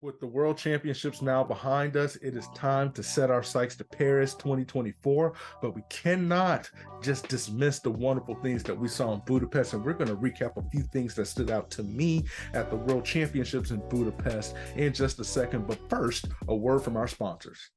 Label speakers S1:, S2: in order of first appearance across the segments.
S1: With the World Championships now behind us, it is time to set our sights to Paris 2024, but we cannot just dismiss the wonderful things that we saw in Budapest, and we're going to recap a few things that stood out to me at the World Championships in Budapest in just a second. But first, a word from our sponsors.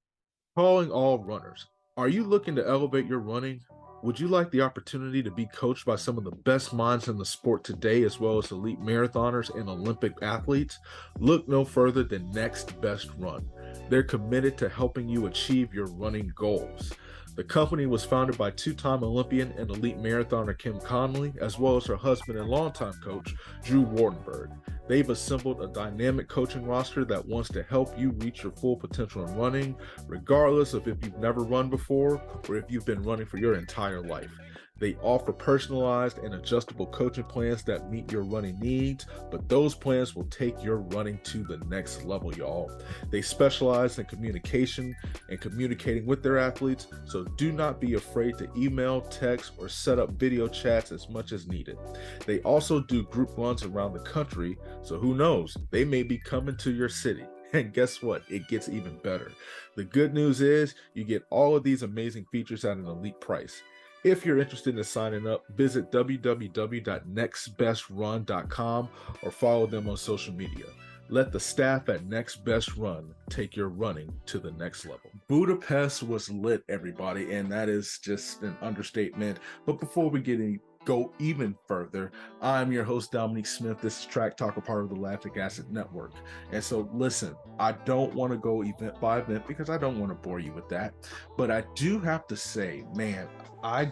S1: Calling all runners. Are you looking to elevate your running? Would you like the opportunity to be coached by some of the best minds in the sport today, as well as elite marathoners and Olympic athletes? Look no further than Next Best Run. They're committed to helping you achieve your running goals. The company was founded by two-time Olympian and elite marathoner Kim Connolly, as well as her husband and longtime coach, Drew Wardenberg. They've assembled a dynamic coaching roster that wants to help you reach your full potential in running, regardless of if you've never run before or if you've been running for your entire life. They offer personalized and adjustable coaching plans that meet your running needs, but those plans will take your running to the next level, y'all. They specialize in communication and communicating with their athletes, so do not be afraid to email, text, or set up video chats as much as needed. They also do group runs around the country, so who knows, they may be coming to your city. And guess what? It gets even better. The good news is you get all of these amazing features at an elite price. If you're interested in signing up, visit www.nextbestrun.com or follow them on social media. Let the staff at Next Best Run take your running to the next level. Budapest was lit, everybody, and that is just an understatement. But before we go even further, I'm your host, Dominique Smith. This is Track Talk, a part of the Lactic Acid Network. And so listen, I don't want to go event by event because I don't want to bore you with that. But I do have to say, man, I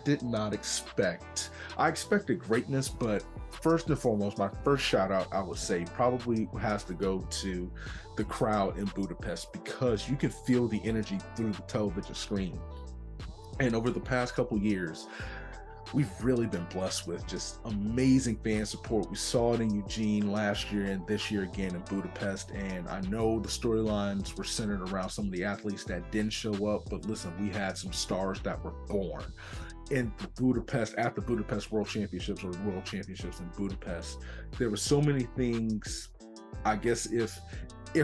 S1: expected greatness, but first and foremost, my first shout out, I would say, probably has to go to the crowd in Budapest, because you can feel the energy through the television screen. And over the past couple years, we've really been blessed with just amazing fan support. We saw it in Eugene last year and this year again in Budapest. And I know the storylines were centered around some of the athletes that didn't show up, but listen, we had some stars that were born in Budapest at the Budapest World Championships, or World Championships in Budapest. There were so many things. I guess if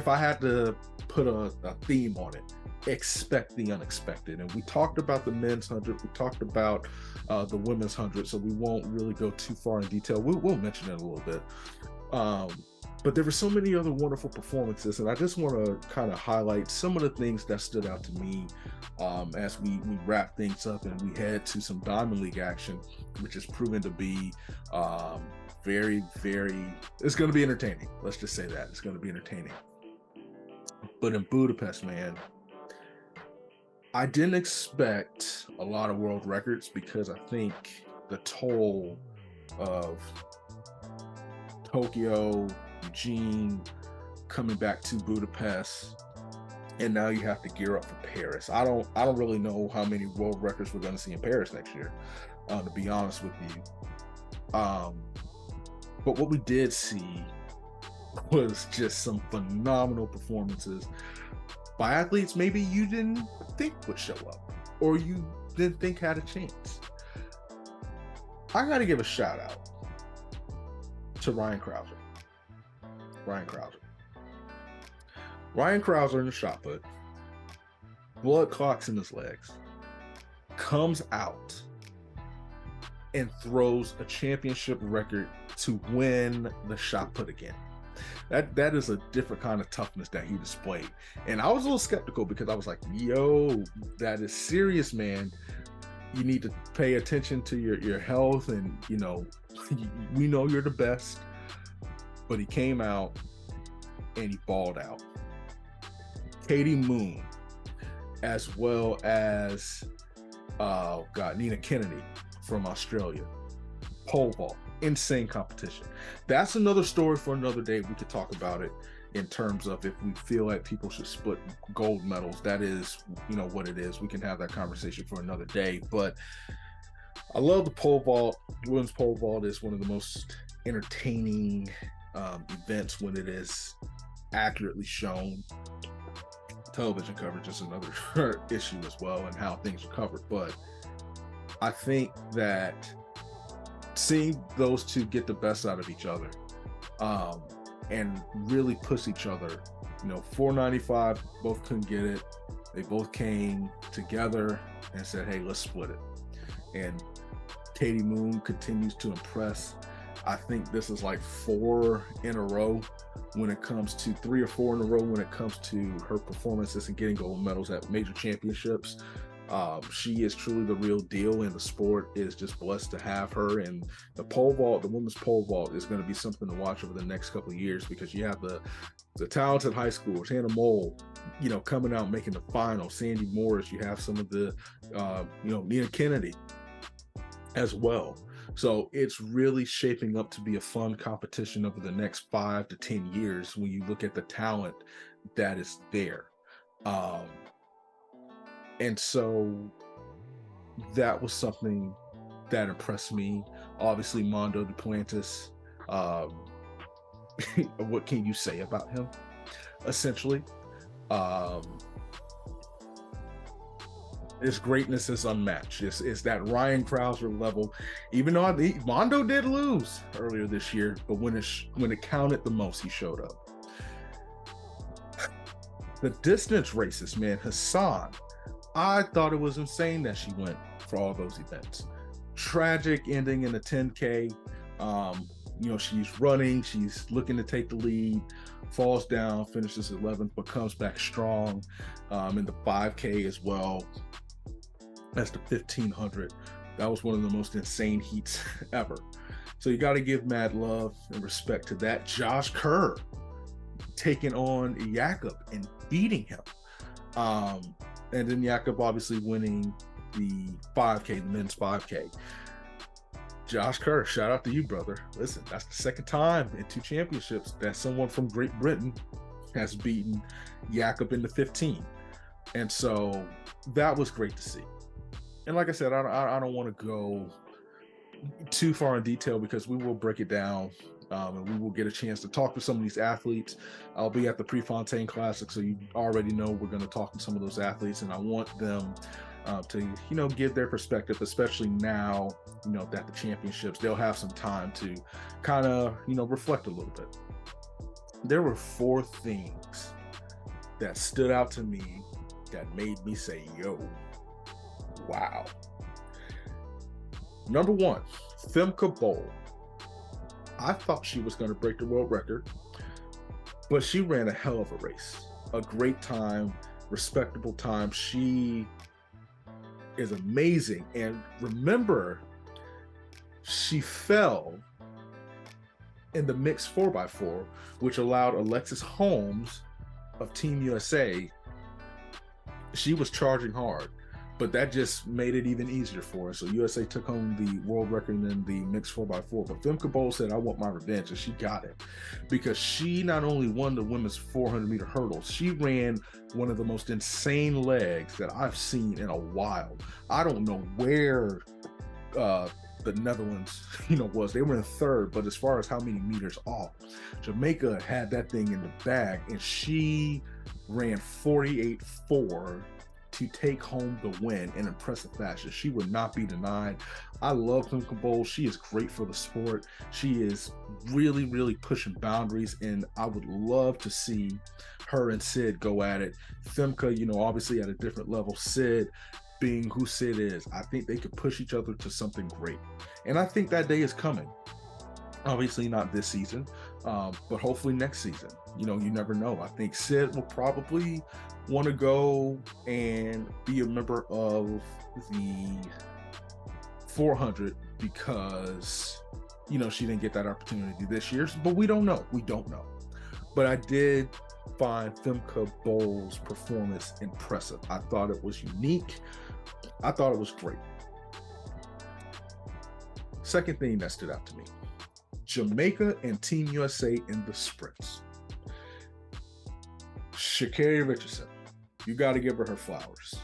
S1: I had to put a theme on it, expect the unexpected. And we talked about the men's 100, we talked about the women's 100, so we won't really go too far in detail. We'll mention it a little bit, but there were so many other wonderful performances, and I just want to kind of highlight some of the things that stood out to me as we wrap things up and we head to some Diamond League action, which has proven to be very, very, it's going to be entertaining. Let's just say that it's going to be entertaining. But in Budapest, man, I didn't expect a lot of world records, because I think the toll of Tokyo, Eugene, coming back to Budapest, and now you have to gear up for Paris. I don't really know how many world records we're going to see in Paris next year, to be honest with you. But what we did see was just some phenomenal performances by athletes maybe you didn't think would show up, or you didn't think had a chance. I got to give a shout out to Ryan Krauser. Ryan Krauser in the shot put, blood clots in his legs, comes out and throws a championship record to win the shot put again. That is a different kind of toughness that he displayed. And I was a little skeptical, because I was like, yo, that is serious, man. You need to pay attention to your health, and we know you're the best. But he came out and he balled out. Katie Moon, as well as Nina Kennedy from Australia, pole vault. Insane competition. That's another story for another day. We could talk about it in terms of if we feel like people should split gold medals. That is, what it is. We can have that conversation for another day. But I love the pole vault. Women's pole vault is one of the most entertaining events when it is accurately shown. Television coverage is another issue as well, and how things are covered. But I think that seeing those two get the best out of each other and really push each other 495, both couldn't get it. They both came together and said, hey, let's split it. And Katie Moon continues to impress. I think this is like 4 in a row when it comes to 3 or 4 in a row when it comes to her performances and getting gold medals at major championships. She is truly the real deal, and the sport is just blessed to have her. And the pole vault, the women's pole vault, is going to be something to watch over the next couple of years, because you have the talented high schoolers, Hannah Mole, coming out making the final, Sandy Morris. You have some of the, Nina Kennedy as well. So it's really shaping up to be a fun competition over the next 5 to 10 years when you look at the talent that is there. And so that was something that impressed me. Obviously, Mondo Duplantis, what can you say about him, essentially? His greatness is unmatched. It's that Ryan Krauser level. Even though Mondo did lose earlier this year, but when it counted the most, he showed up. The distance races, man, Hassan, I thought it was insane that she went for all those events. Tragic ending in the 10K. She's running, she's looking to take the lead, falls down, finishes 11th, but comes back strong in the 5K as well. That's the 1500. That was one of the most insane heats ever. So you got to give mad love and respect to that. Josh Kerr taking on Jakob and beating him. And then Jakob obviously winning the 5K, the men's 5K. Josh Kerr, shout out to you, brother. Listen, that's the second time in 2 championships that someone from Great Britain has beaten Jakob in the 15. And so that was great to see. And like I said, I don't want to go too far in detail, because we will break it down, and we will get a chance to talk to some of these athletes. I'll be at the Prefontaine Classic, so you already know we're going to talk to some of those athletes, and I want them to give their perspective, especially now that the championships, they'll have some time to kind of reflect a little bit. There were 4 things that stood out to me that made me say, yo, wow. Number 1, Femke Bol. I thought she was going to break the world record, but she ran a hell of a race. A great time, respectable time. She is amazing. And remember, she fell in the mixed 4x4, which allowed Alexis Holmes of Team USA. She was charging hard, but that just made it even easier for her. So USA took home the world record in the mixed 4x4. But Femke Bol said, I want my revenge, and she got it, because she not only won the women's 400-meter hurdles, she ran one of the most insane legs that I've seen in a while. I don't know where the Netherlands, was. They were in 3rd, but as far as how many meters off, Jamaica had that thing in the bag, and she ran 48.4 to take home the win in impressive fashion. She would not be denied. I love Femke Bol. She is great for the sport. She is really, really pushing boundaries, and I would love to see her and Sid go at it. Femke, obviously at a different level. Sid, being who Sid is, I think they could push each other to something great. And I think that day is coming. Obviously not this season, but hopefully next season. You never know. I think Sid will probably want to go and be a member of the 400, because she didn't get that opportunity this year, but we don't know. But I did find Femke Bol's performance impressive. I thought it was unique. I thought it was great. Second thing that stood out to me, Jamaica and Team USA in the sprints. Sha'Carri Richardson, you got to give her flowers.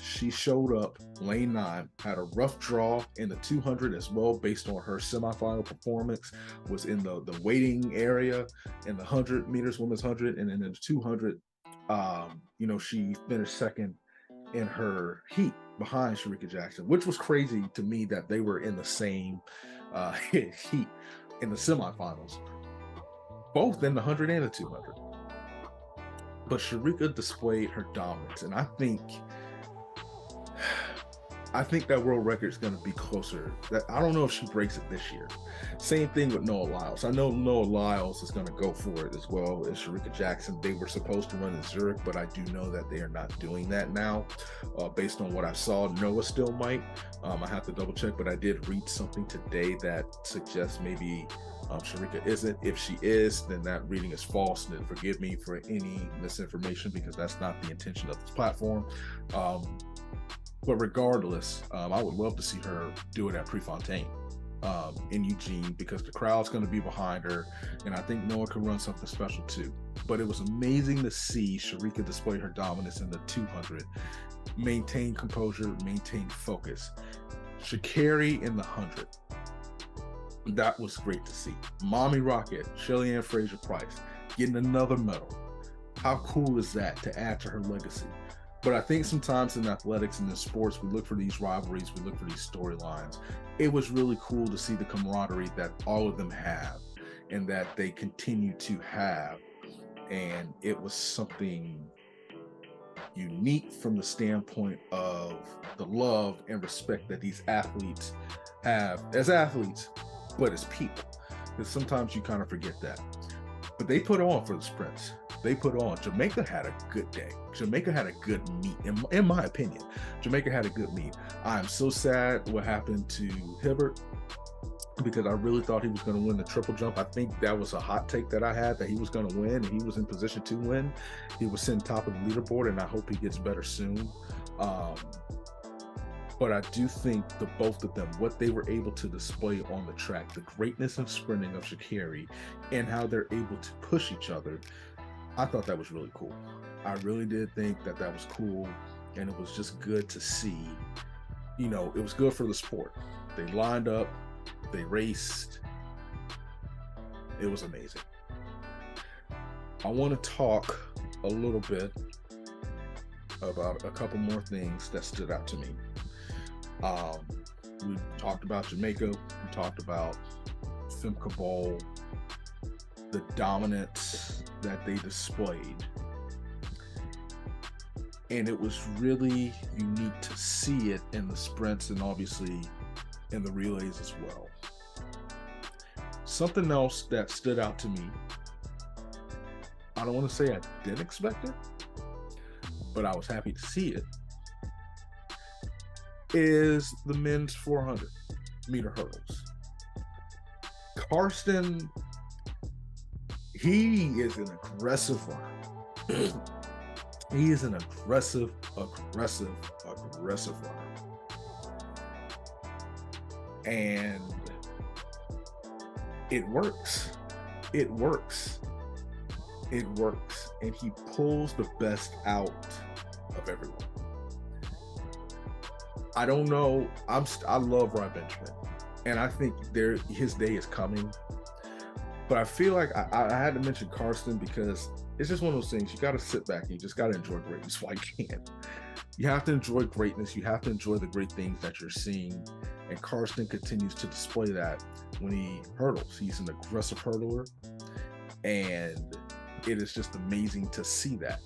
S1: She showed up lane 9, had a rough draw in the 200 as well, based on her semifinal performance, was in the waiting area in the 100 meters women's 100, and then in the 200, she finished second in her heat behind Sharika Jackson, which was crazy to me that they were in the same heat in the semifinals. both in the 100 and the 200. But Sharika displayed her dominance, and I think that world record is going to be closer. I don't know if she breaks it this year. Same thing with Noah Lyles. I know Noah Lyles is going to go for it as well as Sharika Jackson. They were supposed to run in Zurich, but I do know that they are not doing that now. Based on what I saw, Noah still might. I have to double check, but I did read something today that suggests maybe Sharika isn't. If she is, then that reading is false, and forgive me for any misinformation, because that's not the intention of this platform. But regardless, I would love to see her do it at Prefontaine in Eugene, because the crowd's going to be behind her, and I think Noah can run something special too. But it was amazing to see Sharika display her dominance in the 200, maintain composure, maintain focus. Sha'Carri in the 100, that was great to see. Mommy Rocket, Shelly Ann Fraser-Price, getting another medal. How cool is that to add to her legacy? But I think sometimes in athletics and in sports, we look for these rivalries, we look for these storylines. It was really cool to see the camaraderie that all of them have and that they continue to have. And it was something unique from the standpoint of the love and respect that these athletes have as athletes, but as people. Because sometimes you kind of forget that. But they put on for the sprints. They put on. Jamaica had a good day. Jamaica had a good meet, in my opinion. Jamaica had a good meet. I'm so sad what happened to Hibbert, because I really thought he was going to win the triple jump. I think that was a hot take that I had, that he was going to win, and he was in position to win. He was sitting top of the leaderboard, and I hope he gets better soon. But I do think the both of them, what they were able to display on the track, the greatness of sprinting of Sha'Carri, and how they're able to push each other, I thought that was really cool. I really did think that that was cool, and it was just good to see. You know, it was good for the sport. They lined up, they raced. It was amazing. I want to talk a little bit about a couple more things that stood out to me. We talked about Jamaica, we talked about Femke Bol, the dominance that they displayed. And it was really unique to see it in the sprints and obviously in the relays as well. Something else that stood out to me, I don't want to say I didn't expect it, but I was happy to see it, is the men's 400 meter hurdles. Karsten, he is an aggressive runner. He is an aggressive runner. And it works. It works. And he pulls the best out of everyone. I don't know. I love Roy Benjamin, and I think his day is coming. But I feel like I had to mention Karsten because it's just one of those things. You got to sit back and you just got to enjoy greatness while you can. You have to enjoy greatness. You have to enjoy the great things that you're seeing. And Karsten continues to display that when he hurdles. He's an aggressive hurdler, and it is just amazing to see that.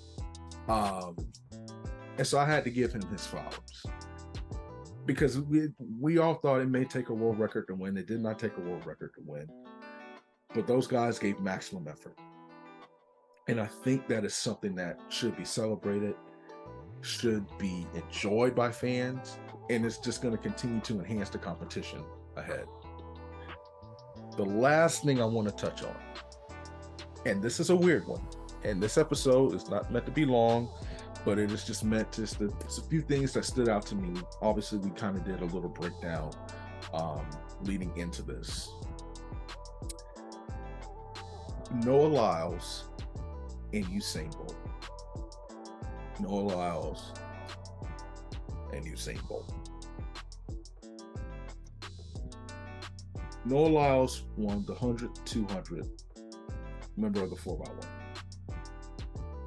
S1: And so I had to give him his flowers, because we all thought it may take a world record to win. It did not take a world record to win, but those guys gave maximum effort. And I think that is something that should be celebrated, should be enjoyed by fans, and it's just going to continue to enhance the competition ahead. The last thing I want to touch on, and this is a weird one, and this episode is not meant to be long, but it is just meant to, it's a few things that stood out to me. Obviously, we kind of did a little breakdown leading into this. Noah Lyles and Usain Bolt. Noah Lyles and Usain Bolt. Noah Lyles won the 100, 200, member of the 4x1.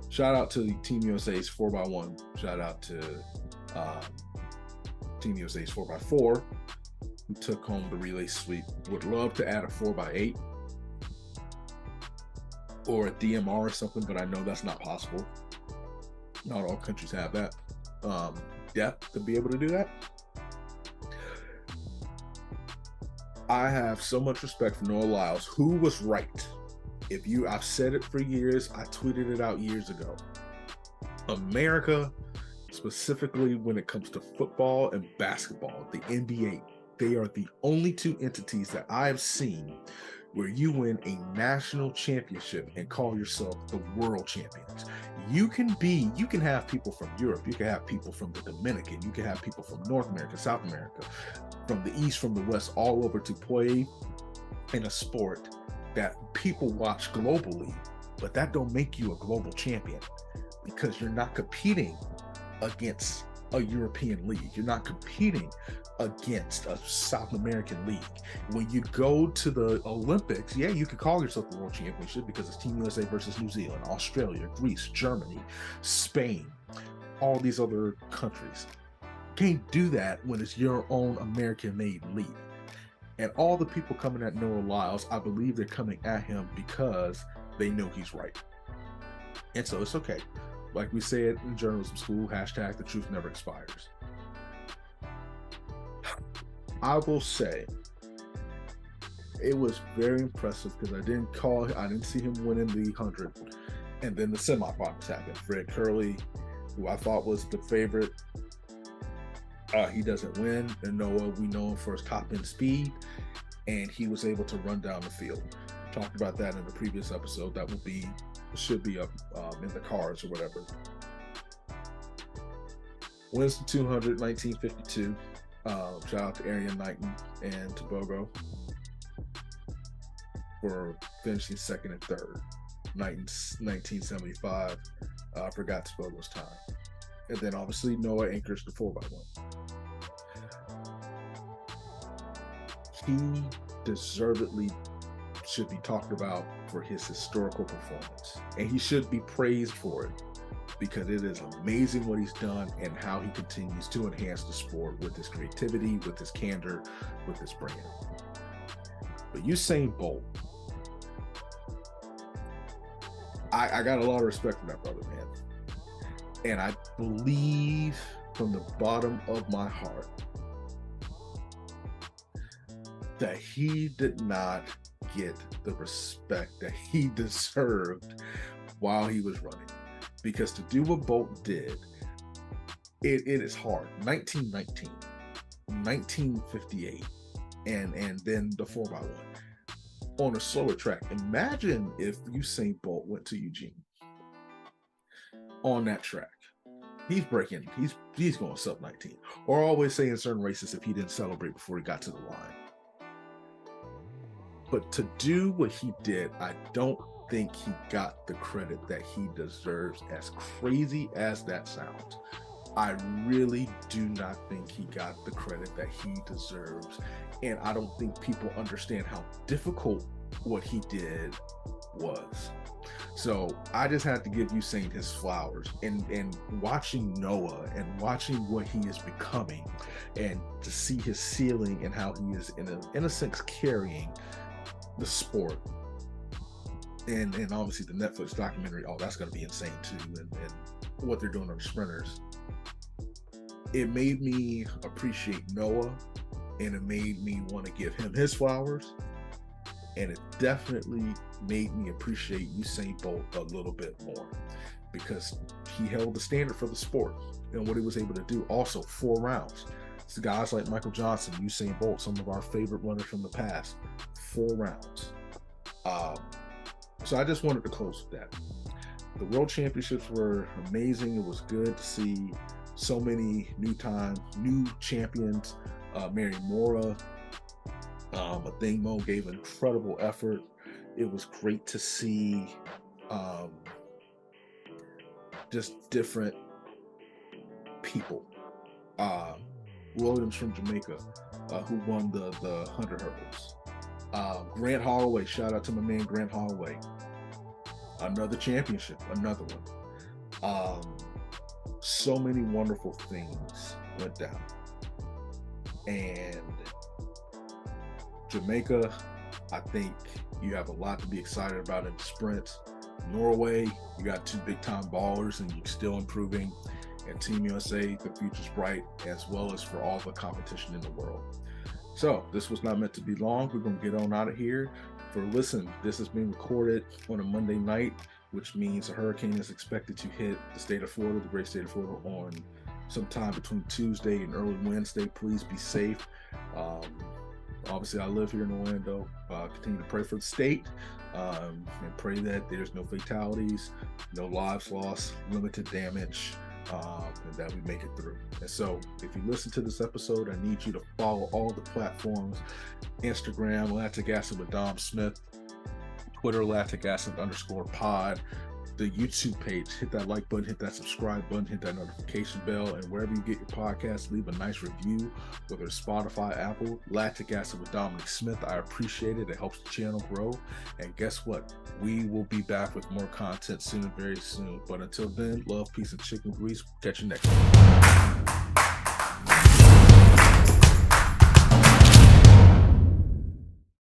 S1: Shout out to Team USA's 4x1. Shout out to Team USA's 4x4, who took home the relay sweep. Would love to add a 4x8. or a DMR or something, but I know that's not possible. Not all countries have that depth to be able to do that. I have so much respect for Noah Lyles, who was right. I've said it for years. I tweeted it out years ago. America, specifically when it comes to football and basketball, the NBA, they are the only two entities that I have seen where you win a national championship and call yourself the world champions. You can have people from Europe, you can have people from the Dominican, you can have people from North America, South America, from the East, from the West, all over to play in a sport that people watch globally, but that don't make you a global champion, because you're not competing against a European league. You're not competing against a South American league. When you go to the Olympics, yeah, you can call yourself the World Championship because it's Team USA versus New Zealand, Australia, Greece, Germany, Spain, all these other countries. Can't do that when it's your own American-made league. And all the people coming at Noah Lyles, I believe they're coming at him because they know he's right. And so it's okay. Like we said in journalism school, hashtag the truth never expires. I will say it was very impressive because I didn't see him winning the 100. And then the semifinals happened. Fred Curley, who I thought was the favorite, he doesn't win. And Noah, we know him for his top end speed, and he was able to run down the field. Talked about that in the previous episode. That should be up in the cards or whatever. Wins the 200, 1952. Shout out to Arian Knighton and Tobago for finishing second and third. 1975. I forgot Tobago's time. And then obviously Noah anchors the 4x1. He deservedly should be talked about for his historical performance, and he should be praised for it because it is amazing what he's done and how he continues to enhance the sport with his creativity, with his candor, with his brand. But Usain Bolt, I got a lot of respect for that brother, man. And I believe from the bottom of my heart that he did not get the respect that he deserved while he was running. Because to do what Bolt did, it is hard. 1919, 1958, and then the 4x1 on a slower track. Imagine if Usain Bolt went to Eugene on that track. He's going sub 19. Or always say in certain races if he didn't celebrate before he got to the line. But to do what he did, I don't think he got the credit that he deserves, as crazy as that sounds. I really do not think he got the credit that he deserves. And I don't think people understand how difficult what he did was. So I just had to give Usain his flowers, and watching Noah and watching what he is becoming, and to see his ceiling and how he is in a sense carrying the sport, and obviously the Netflix documentary, that's going to be insane too, and what they're doing on the sprinters. It made me appreciate Noah, and it made me want to give him his flowers, and it definitely made me appreciate Usain Bolt a little bit more, because he held the standard for the sport and what he was able to do. Also 4 rounds. So guys like Michael Johnson, Usain Bolt, some of our favorite runners from the past, 4 rounds. So I just wanted to close with that. The World Championships were amazing. It was good to see so many new champions. Mary Mora, Athing gave an incredible effort. It was great to see just different people. Williams from Jamaica, who won the 100 hurdles. Grant Holloway, shout out to my man Grant Holloway. Another championship, another one. So many wonderful things went down. And Jamaica, I think you have a lot to be excited about in the sprints. Norway, you got 2 big-time ballers, and you're still improving. And Team USA, the future's bright, as well as for all the competition in the world. So this was not meant to be long. We're going to get on out of here. This is being recorded on a Monday night, which means a hurricane is expected to hit the state of Florida, the great state of Florida, on sometime between Tuesday and early Wednesday. Please be safe. Obviously, I live here in Orlando. Continue to pray for the state, and pray that there's no fatalities, no lives lost, limited damage, and that we make it through. And so if you listen to this episode, I need you to follow all the platforms: Instagram, Lactic Acid with Dom Smith, Twitter, Lactic Acid _pod, the YouTube page. Hit that like button, hit that subscribe button, hit that notification bell, and wherever you get your podcasts, leave a nice review, whether it's Spotify, Apple. Lactic Acid with Dominique Smith. I appreciate it. It helps the channel grow. And guess what? We will be back with more content soon, very soon. But until then, love, peace, and chicken grease. Catch you next time.